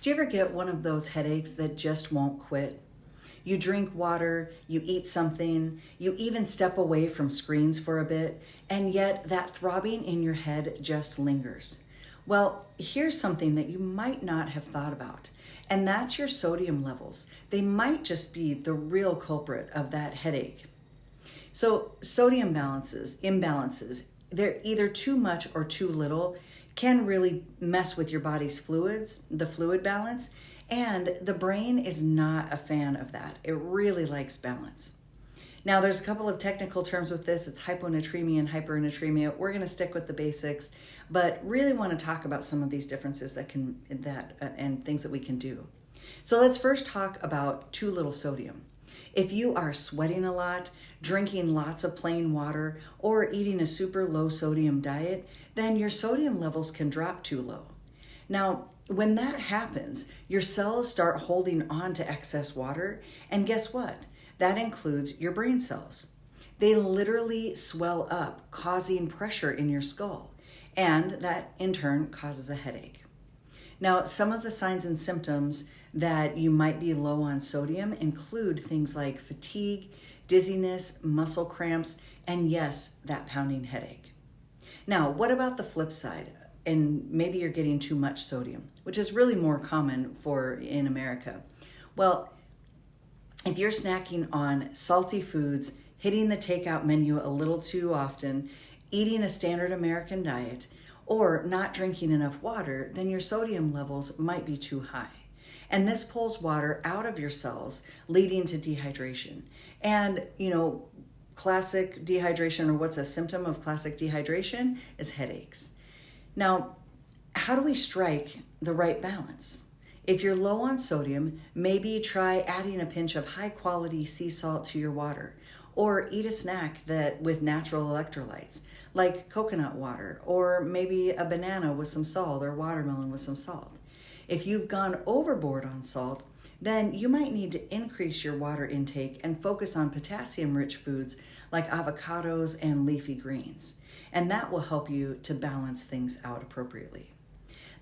Do you ever get one of those headaches that just won't quit? You drink water, you eat something, you even step away from screens for a bit, and yet that throbbing in your head just lingers. Well, here's something that you might not have thought about, and that's your sodium levels. They might just be the real culprit of that headache. So sodium imbalances, they're either too much or too little, can really mess with your body's fluids, the fluid balance, and the brain is not a fan of that. It really likes balance. Now, there's a couple of technical terms with this. It's hyponatremia and hypernatremia. We're going to stick with the basics, but really want to talk about some of these differences and things that we can do. So let's first talk about too little sodium. If you are sweating a lot, drinking lots of plain water, or eating a super low sodium diet, then your sodium levels can drop too low. Now, when that happens, your cells start holding on to excess water, and guess what? That includes your brain cells. They literally swell up, causing pressure in your skull, and that in turn causes a headache. Now, some of the signs and symptoms that you might be low on sodium include things like fatigue, dizziness, muscle cramps, and yes, that pounding headache. Now, what about the flip side? And maybe you're getting too much sodium, which is really more common in America. Well, if you're snacking on salty foods, hitting the takeout menu a little too often, eating a standard American diet, or not drinking enough water, then your sodium levels might be too high. And this pulls water out of your cells, leading to dehydration. And, classic dehydration, or what's a symptom of classic dehydration, is headaches. Now, how do we strike the right balance? If you're low on sodium, maybe try adding a pinch of high quality sea salt to your water, or eat a snack with natural electrolytes, like coconut water, or maybe a banana with some salt, or watermelon with some salt. If you've gone overboard on salt, then you might need to increase your water intake and focus on potassium-rich foods like avocados and leafy greens. And that will help you to balance things out appropriately.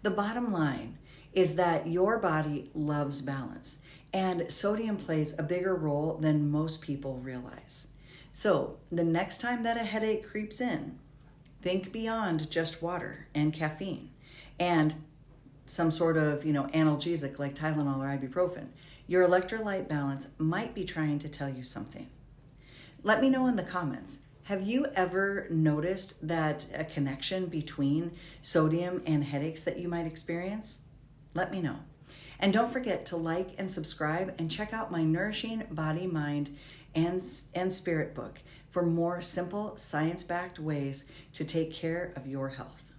The bottom line is that your body loves balance, and sodium plays a bigger role than most people realize. So the next time that a headache creeps in, think beyond just water and caffeine and some sort of, analgesic like Tylenol or ibuprofen. Your electrolyte balance might be trying to tell you something. Let me know in the comments. Have you ever noticed that a connection between sodium and headaches that you might experience? Let me know. And don't forget to like and subscribe and check out my Nourishing Body, Mind, and Spirit book for more simple, science-backed ways to take care of your health.